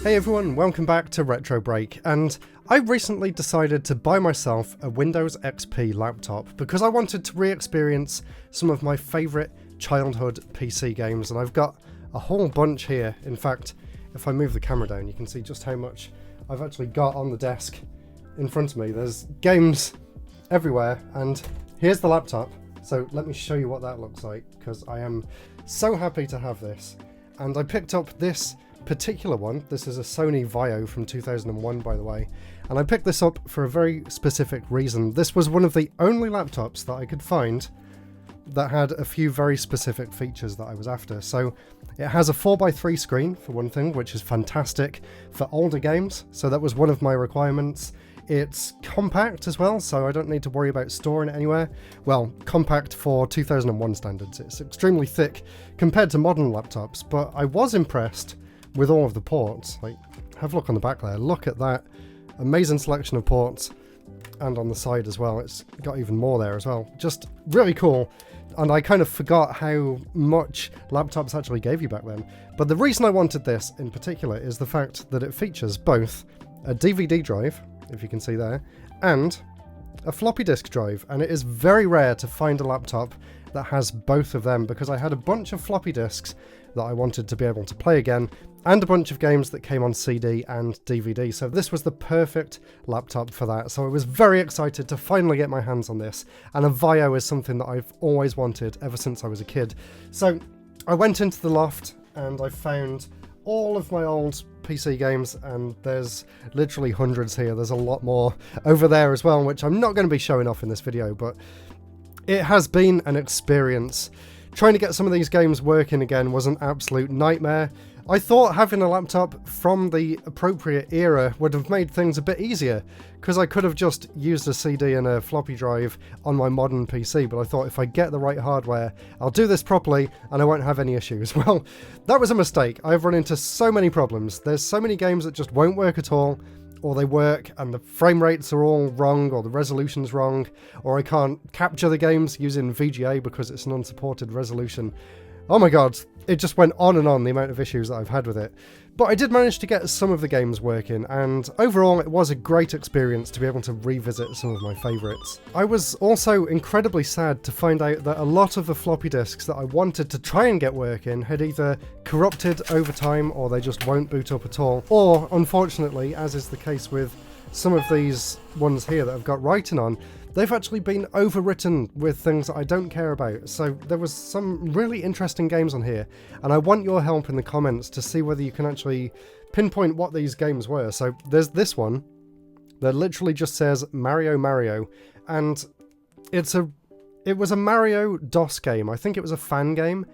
Hey everyone, welcome back to RetroBreak, and I recently decided to buy myself a Windows XP laptop because I wanted to re-experience some of my favourite childhood PC games, and I've got a whole bunch here. In fact, if I move the camera down you can see just how much I've actually got on the desk in front of me. There's games everywhere, and here's the laptop, so let me show you what that looks like because I am so happy to have this. And I picked up this particular one. This is a Sony Vaio from 2001, by the way, and I picked this up for a very specific reason. This was one of the only laptops that I could find that had a few very specific features that I was after. So it has a 4:3 screen for one thing, which is fantastic for older games, so that was one of my requirements. It's compact as well, so I don't need to worry about storing it anywhere. Well, compact for 2001 standards. It's extremely thick compared to modern laptops, but I was impressed with all of the ports. Like, have a look on the back there. Look at that amazing selection of ports, and on the side as well. It's got even more there as well. Just really cool. And I kind of forgot how much laptops actually gave you back then. But the reason I wanted this in particular is the fact that it features both a DVD drive, if you can see there, and a floppy disk drive. And it is very rare to find a laptop that has both of them, because I had a bunch of floppy disks that I wanted to be able to play again, and a bunch of games that came on CD and DVD, so this was the perfect laptop for that. So I was very excited to finally get my hands on this, and a Vaio is something that I've always wanted ever since I was a kid. So I went into the loft and I found all of my old PC games, and there's literally hundreds here. There's a lot more over there as well, which I'm not going to be showing off in this video, but it has been an experience. Trying to get some of these games working again was an absolute nightmare. I thought having a laptop from the appropriate era would have made things a bit easier, because I could have just used a CD and a floppy drive on my modern PC, but I thought if I get the right hardware, I'll do this properly and I won't have any issues. Well, that was a mistake. I've run into so many problems. There's so many games that just won't work at all, or they work and the frame rates are all wrong, or the resolution's wrong, or I can't capture the games using VGA because it's an unsupported resolution. Oh my god, it just went on and on, the amount of issues that I've had with it. But I did manage to get some of the games working, and overall it was a great experience to be able to revisit some of my favourites. I was also incredibly sad to find out that a lot of the floppy disks that I wanted to try and get working had either corrupted over time, or they just won't boot up at all, or unfortunately, as is the case with some of these ones here that I've got writing on, they've actually been overwritten with things that I don't care about. So there was some really interesting games on here, and I want your help in the comments to see whether you can actually pinpoint what these games were. So there's this one that literally just says Mario Mario, and it was a Mario DOS game. I think it was a fan game,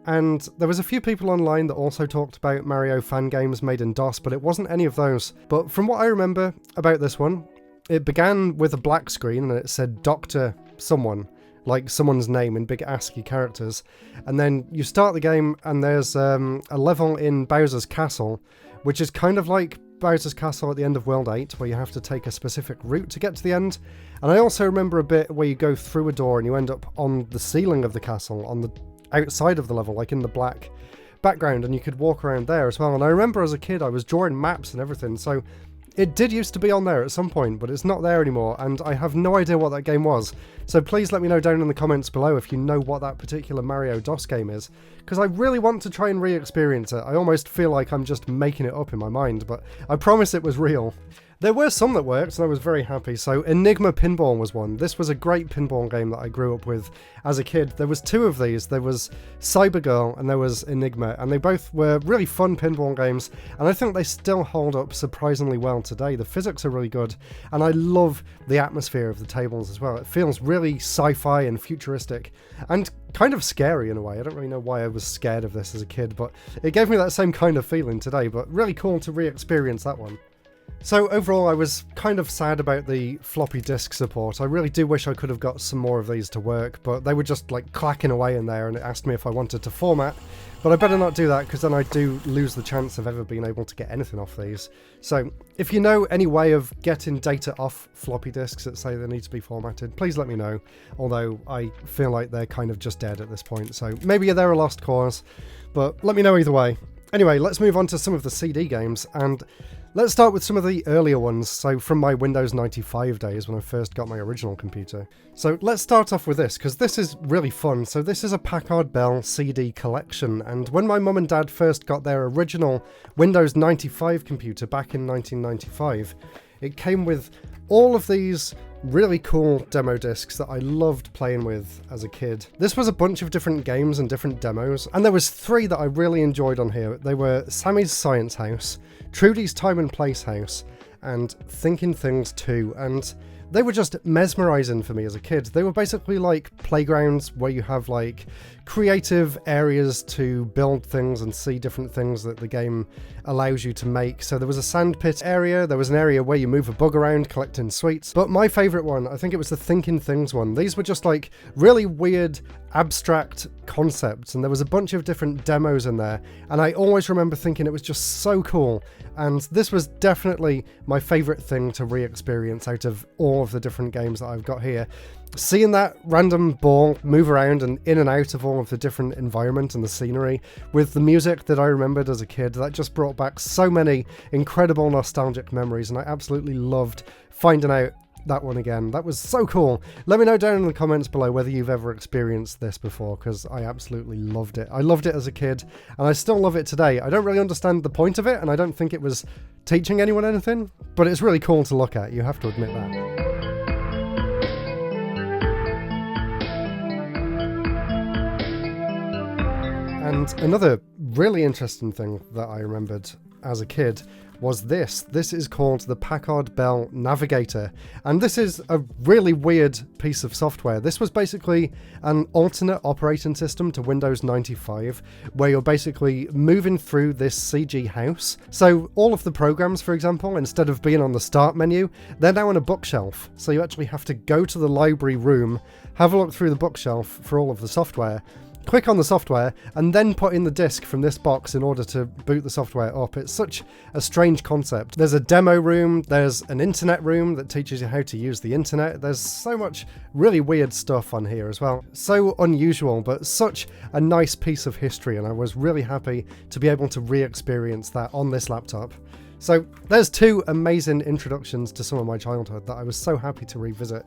and there was a few people online that also talked about Mario fan games made in DOS, but it wasn't any of those. But from what I remember about this one, it began with a black screen and it said Dr. Someone, like someone's name in big ASCII characters. And then you start the game and there's a level in Bowser's Castle, which is kind of like Bowser's Castle at the end of World 8, where you have to take a specific route to get to the end. And I also remember a bit where you go through a door and you end up on the ceiling of the castle, on the outside of the level, like in the black background, and you could walk around there as well. And I remember as a kid I was drawing maps and everything, so it did used to be on there at some point, but it's not there anymore, and I have no idea what that game was. So please let me know down in the comments below if you know what that particular Mario DOS game is, because I really want to try and re-experience it. I almost feel like I'm just making it up in my mind, but I promise it was real. There were some that worked, and I was very happy. So Enigma Pinball was one. This was a great pinball game that I grew up with as a kid. There was two of these. There was Cybergirl and there was Enigma, and they both were really fun pinball games, and I think they still hold up surprisingly well today. The physics are really good, and I love the atmosphere of the tables as well. It feels really sci-fi and futuristic, and kind of scary in a way. I don't really know why I was scared of this as a kid, but it gave me that same kind of feeling today. But really cool to re-experience that one. So overall, I was kind of sad about the floppy disk support. I really do wish I could have got some more of these to work, but they were just like clacking away in there, and it asked me if I wanted to format. But I better not do that, because then I do lose the chance of ever being able to get anything off these. So if you know any way of getting data off floppy disks that say they need to be formatted, please let me know. Although I feel like they're kind of just dead at this point, so maybe they're a lost cause, but let me know either way. Anyway, let's move on to some of the CD games, and let's start with some of the earlier ones, so from my Windows 95 days when I first got my original computer. So let's start off with this, because this is really fun. So this is a Packard Bell CD collection, and when my mum and dad first got their original Windows 95 computer back in 1995, it came with all of these really cool demo discs that I loved playing with as a kid. This was a bunch of different games and different demos, and there was 3 that I really enjoyed on here. They were Sammy's Science House, Trudy's Time and Place House, and Thinking Things 2, and they were just mesmerizing for me as a kid. They were basically like playgrounds where you have like creative areas to build things and see different things that the game allows you to make. So there was a sandpit area, there was an area where you move a bug around collecting sweets, but my favorite one, I think it was the Thinking Things one. These were just like really weird abstract concepts, and there was a bunch of different demos in there, and I always remember thinking it was just so cool, and this was definitely my favorite thing to re-experience out of all of the different games that I've got here. Seeing that random ball move around and in and out of all of the different environment and the scenery with the music that I remembered as a kid, that just brought back so many incredible nostalgic memories, and I absolutely loved finding out that one again. That was so cool. Let me know down in the comments below whether you've ever experienced this before, because I absolutely loved it. I loved it as a kid, and I still love it today. I don't really understand the point of it, and I don't think it was teaching anyone anything, but it's really cool to look at, you have to admit that. And another really interesting thing that I remembered as a kid was this. This is called the Packard Bell Navigator, and this is a really weird piece of software. This was basically an alternate operating system to Windows 95, where you're basically moving through this CG house. So all of the programs, for example, instead of being on the start menu, they're now on a bookshelf. So you actually have to go to the library room, have a look through the bookshelf for all of the software, click on the software, and then put in the disk from this box in order to boot the software up. It's such a strange concept. There's a demo room, there's an internet room that teaches you how to use the internet. There's so much really weird stuff on here as well. So unusual, but such a nice piece of history, and I was really happy to be able to re-experience that on this laptop. So there's 2 amazing introductions to some of my childhood that I was so happy to revisit.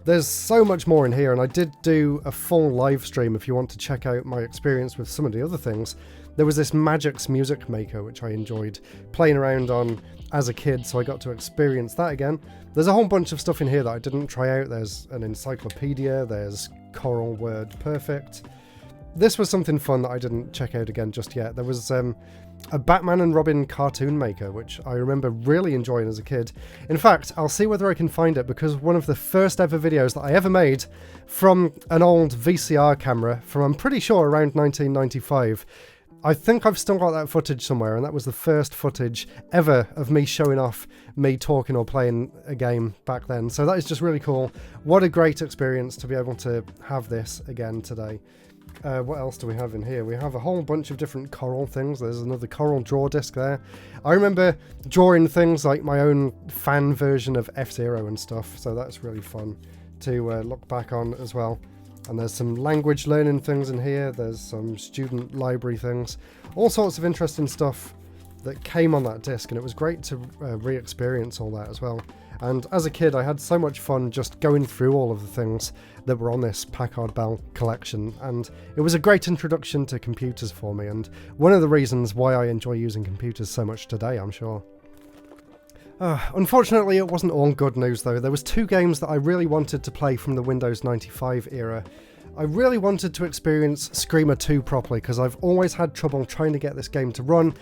There's so much more in here, and I did do a full live stream if you want to check out my experience with some of the other things. There was this Magic's Music Maker, which I enjoyed playing around on as a kid, so I got to experience that again. There's a whole bunch of stuff in here that I didn't try out. There's an encyclopedia, there's Choral Word Perfect. This was something fun that I didn't check out again just yet. There was a Batman and Robin cartoon maker, which I remember really enjoying as a kid. In fact, I'll see whether I can find it, because one of the first ever videos that I ever made from an old VCR camera from, I'm pretty sure, around 1995. I think I've still got that footage somewhere, and that was the first footage ever of me showing off me talking or playing a game back then. So that is just really cool. What a great experience to be able to have this again today. What else do we have in here? We have a whole bunch of different coral things. There's another coral draw disc there. I remember drawing things like my own fan version of F-Zero and stuff, so that's really fun to look back on as well. And there's some language learning things in here. There's some student library things. All sorts of interesting stuff that came on that disc, and it was great to re-experience all that as well. And as a kid, I had so much fun just going through all of the things that were on this Packard Bell collection, and it was a great introduction to computers for me, and one of the reasons why I enjoy using computers so much today, I'm sure. Unfortunately, it wasn't all good news though. There was 2 games that I really wanted to play from the Windows 95 era. I really wanted to experience Screamer 2 properly, because I've always had trouble trying to get this game to run.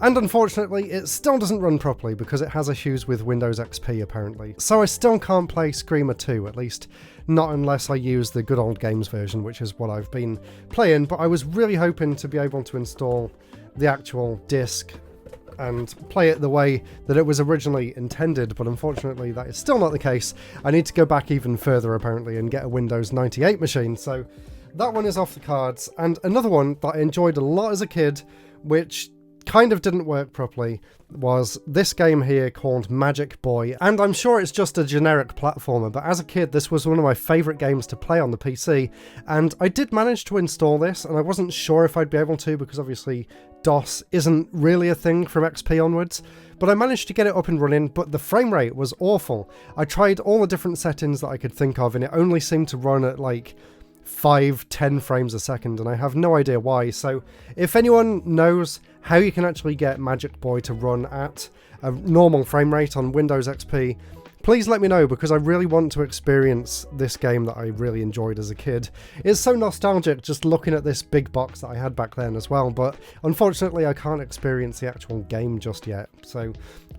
And unfortunately, it still doesn't run properly because it has issues with Windows XP apparently. So I still can't play Screamer 2, at least not unless I use the good old games version, which is what I've been playing. But I was really hoping to be able to install the actual disc and play it the way that it was originally intended, but unfortunately that is still not the case. I need to go back even further apparently and get a Windows 98 machine, so that one is off the cards. And another one that I enjoyed a lot as a kid, which kind of didn't work properly was this game here called Magic Boy, and I'm sure it's just a generic platformer, but as a kid this was one of my favourite games to play on the PC, and I did manage to install this, and I wasn't sure if I'd be able to because obviously DOS isn't really a thing from XP onwards, but I managed to get it up and running, but the frame rate was awful. I tried all the different settings that I could think of and it only seemed to run at like 5-10 frames a second, and I have no idea why. So if anyone knows how you can actually get Magic Boy to run at a normal frame rate on Windows XP, please let me know, because I really want to experience this game that I really enjoyed as a kid. It's so nostalgic just looking at this big box that I had back then as well, but unfortunately I can't experience the actual game just yet, so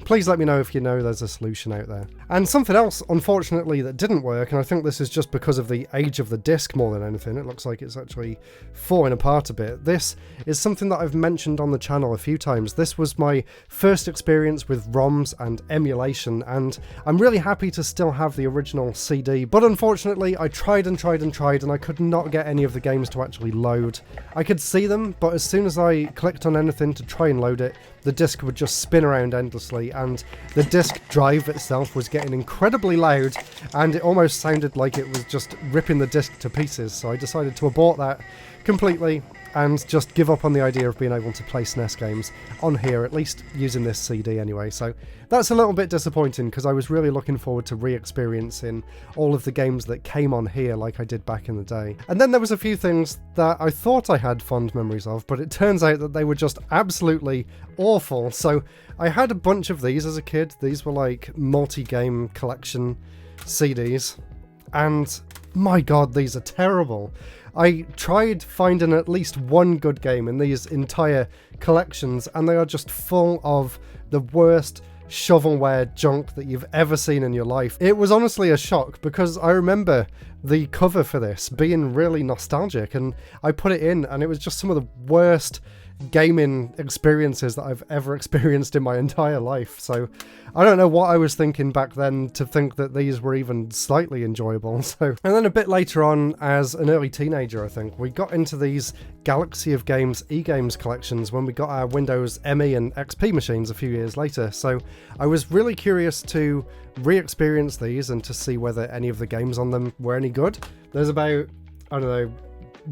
please let me know if you know there's a solution out there. And something else, unfortunately, that didn't work, and I think this is just because of the age of the disc more than anything, it looks like it's actually falling apart a bit. This is something that I've mentioned on the channel a few times. This was my first experience with ROMs and emulation, and I'm really happy to still have the original CD, but unfortunately I tried and I could not get any of the games to actually load. I could see them, but as soon as I clicked on anything to try and load it, the disc would just spin around endlessly, and the disc drive itself was getting incredibly loud, and it almost sounded like it was just ripping the disc to pieces, so I decided to abort that completely and just give up on the idea of being able to play SNES games on here, at least using this CD anyway. So that's a little bit disappointing, because I was really looking forward to re-experiencing all of the games that came on here like I did back in the day. And then there was a few things that I thought I had fond memories of, but it turns out that they were just absolutely awful. So I had a bunch of these as a kid. These were like multi-game collection CDs, and my god, these are terrible. I tried finding at least one good game in these entire collections, and they are just full of the worst shovelware junk that you've ever seen in your life. It was honestly a shock, because I remember the cover for this being really nostalgic, and I put it in and it was just some of the worst gaming experiences that I've ever experienced in my entire life. So I don't know what I was thinking back then to think that these were even slightly enjoyable. And then a bit later on, as an early teenager, I think, we got into these Galaxy of Games e-games collections when we got our Windows ME and XP machines a few years later. So I was really curious to re-experience these and to see whether any of the games on them were any good. There's about, I don't know,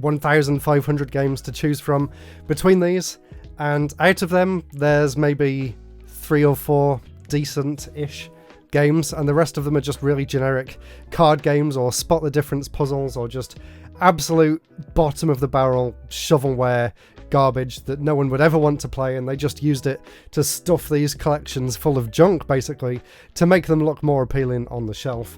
1,500 games to choose from between these, and out of them there's maybe 3 or 4 decent-ish games, and the rest of them are just really generic card games or spot the difference puzzles or just absolute bottom of the barrel shovelware garbage that no one would ever want to play, and they just used it to stuff these collections full of junk basically to make them look more appealing on the shelf.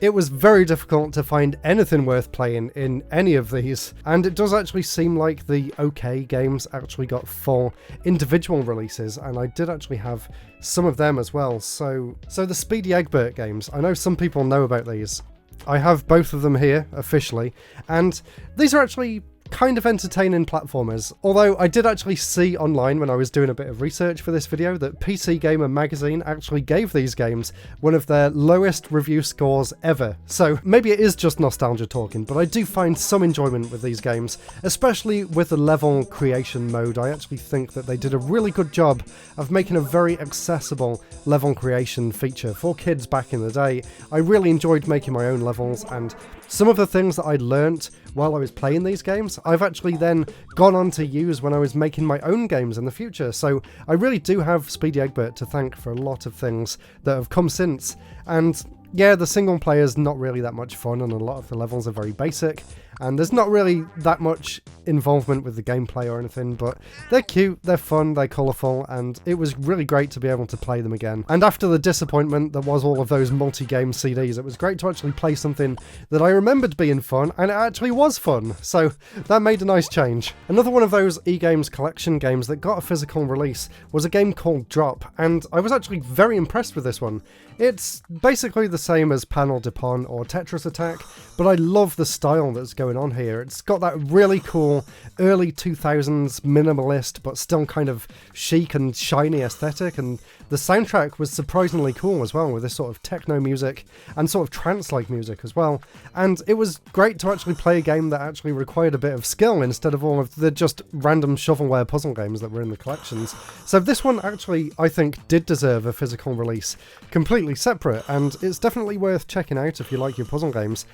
It was very difficult to find anything worth playing in any of these, and it does actually seem like the OK games actually got full individual releases, and I did actually have some of them as well. So the Speedy Egbert games, I know some people know about these. I have both of them here officially, and these are actually kind of entertaining platformers, although I did actually see online when I was doing a bit of research for this video that PC Gamer magazine actually gave these games one of their lowest review scores ever. So maybe it is just nostalgia talking, but I do find some enjoyment with these games, especially with the level creation mode. I actually think that they did a really good job of making a very accessible level creation feature for kids back in the day. I really enjoyed making my own levels, and some of the things that I learnt while I was playing these games, I've actually then gone on to use when I was making my own games in the future. So I really do have Speedy Egbert to thank for a lot of things that have come since. And yeah, the single player is not really that much fun, and a lot of the levels are very basic, and there's not really that much involvement with the gameplay or anything, but they're cute, they're fun, they're colourful, and it was really great to be able to play them again. And after the disappointment that was all of those multi-game CDs, it was great to actually play something that I remembered being fun, and it actually was fun, so that made a nice change. Another one of those e-games collection games that got a physical release was a game called Drop, and I was actually very impressed with this one. It's basically the same as Panel de Pon or Tetris Attack, but I love the style that's going on here. It's got that really cool early 2000s minimalist but still kind of chic and shiny aesthetic, and the soundtrack was surprisingly cool as well, with this sort of techno music and sort of trance-like music as well. And it was great to actually play a game that actually required a bit of skill instead of all of the just random shovelware puzzle games that were in the collections. So this one actually, I think, did deserve a physical release completely separate, and it's definitely worth checking out if you like your puzzle games.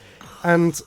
And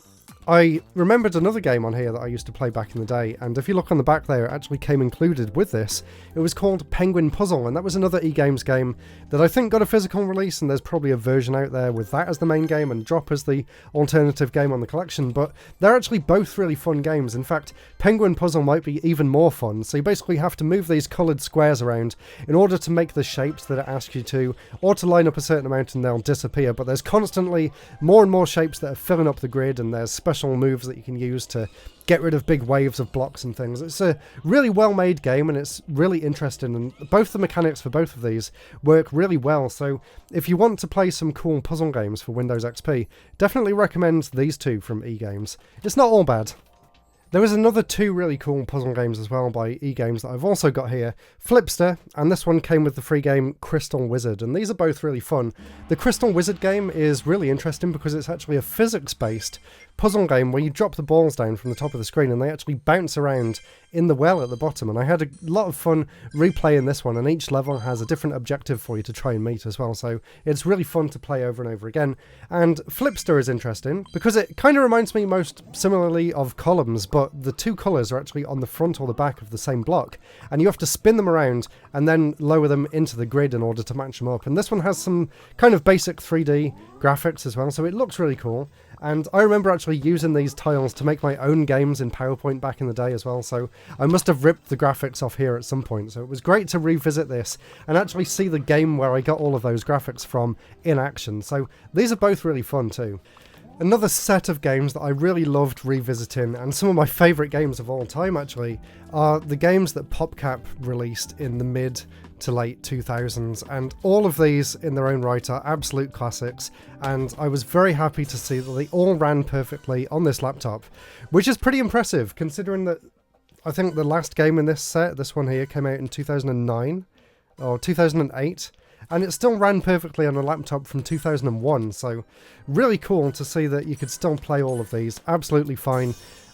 I remembered another game on here that I used to play back in the day, and if you look on the back there, it actually came included with this. It was called Penguin Puzzle, and that was another eGames game that I think got a physical release, and there's probably a version out there with that as the main game and Drop as the alternative game on the collection, but they're actually both really fun games. In fact, Penguin Puzzle might be even more fun, so you basically have to move these coloured squares around in order to make the shapes that it asks you to, or to line up a certain amount and they'll disappear, but there's constantly more and more shapes that are filling up the grid, and there's special moves that you can use to get rid of big waves of blocks and things. It's a really well made game, and it's really interesting, and both the mechanics for both of these work really well. So if you want to play some cool puzzle games for Windows XP, definitely recommend these two from eGames. It's not all bad. There was another two really cool puzzle games as well by eGames that I've also got here. Flipster, and this one came with the free game Crystal Wizard, and these are both really fun. The Crystal Wizard game is really interesting because it's actually a physics-based puzzle game where you drop the balls down from the top of the screen and they actually bounce around in the well at the bottom, and I had a lot of fun replaying this one, and each level has a different objective for you to try and meet as well, so it's really fun to play over and over again. And Flipster is interesting because it kind of reminds me most similarly of Columns, but the two colours are actually on the front or the back of the same block, and you have to spin them around and then lower them into the grid in order to match them up. And this one has some kind of basic 3D graphics as well, so it looks really cool. And I remember actually using these tiles to make my own games in PowerPoint back in the day as well, so I must have ripped the graphics off here at some point. So it was great to revisit this and actually see the game where I got all of those graphics from in action. So these are both really fun too. Another set of games that I really loved revisiting, and some of my favourite games of all time actually, are the games that PopCap released in the mid to late 2000s, and all of these in their own right are absolute classics, and I was very happy to see that they all ran perfectly on this laptop, which is pretty impressive considering that I think the last game in this set, this one here, came out in 2009 or 2008. And it still ran perfectly on a laptop from 2001, so really cool to see that you could still play all of these absolutely fine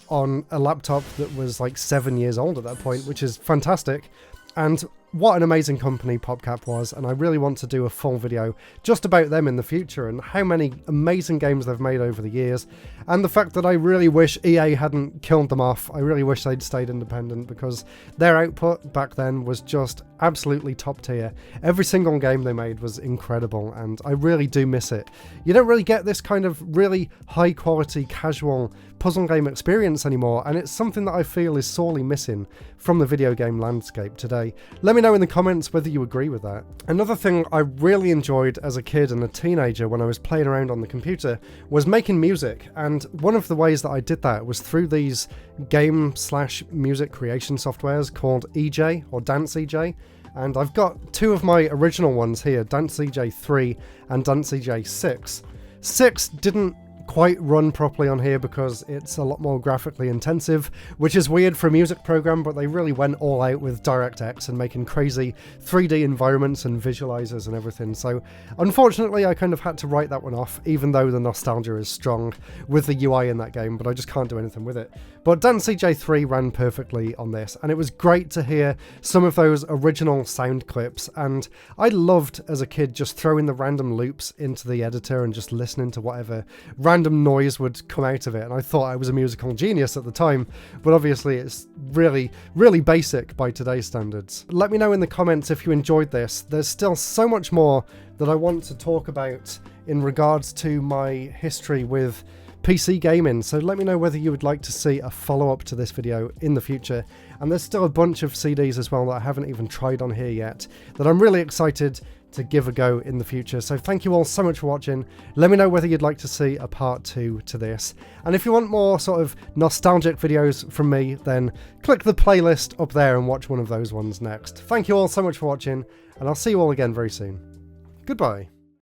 on a laptop that was like 7 years old at that point, which is fantastic. And what an amazing company PopCap was, and I really want to do a full video just about them in the future and how many amazing games they've made over the years, and the fact that I really wish EA hadn't killed them off. I really wish they'd stayed independent because their output back then was just absolutely top tier. Every single game they made was incredible, and I really do miss it. You don't really get this kind of really high quality casual puzzle game experience anymore, and it's something that I feel is sorely missing from the video game landscape today. Let me know in the comments whether you agree with that. Another thing I really enjoyed as a kid and a teenager when I was playing around on the computer was making music, and one of the ways that I did that was through these game/music creation softwares called EJ or Dance EJ. And I've got two of my original ones here, Dance EJ 3 and Dance EJ 6. 6 didn't quite run properly on here because it's a lot more graphically intensive, which is weird for a music program, but they really went all out with DirectX and making crazy 3D environments and visualizers and everything. So unfortunately I kind of had to write that one off, even though the nostalgia is strong with the UI in that game, but I just can't do anything with it. But Dance EJ3 ran perfectly on this, and it was great to hear some of those original sound clips, and I loved as a kid just throwing the random loops into the editor and just listening to whatever random noise would come out of it, and I thought I was a musical genius at the time, but obviously it's really, really basic by today's standards. Let me know in the comments if you enjoyed this. There's still so much more that I want to talk about in regards to my history with PC gaming, so let me know whether you would like to see a follow-up to this video in the future. And there's still a bunch of CDs as well that I haven't even tried on here yet that I'm really excited to give a go in the future. So thank you all so much for watching. Let me know whether you'd like to see a part 2 to this, and if you want more sort of nostalgic videos from me, then click the playlist up there and watch one of those ones next. Thank you all so much for watching, and I'll see you all again very soon. Goodbye.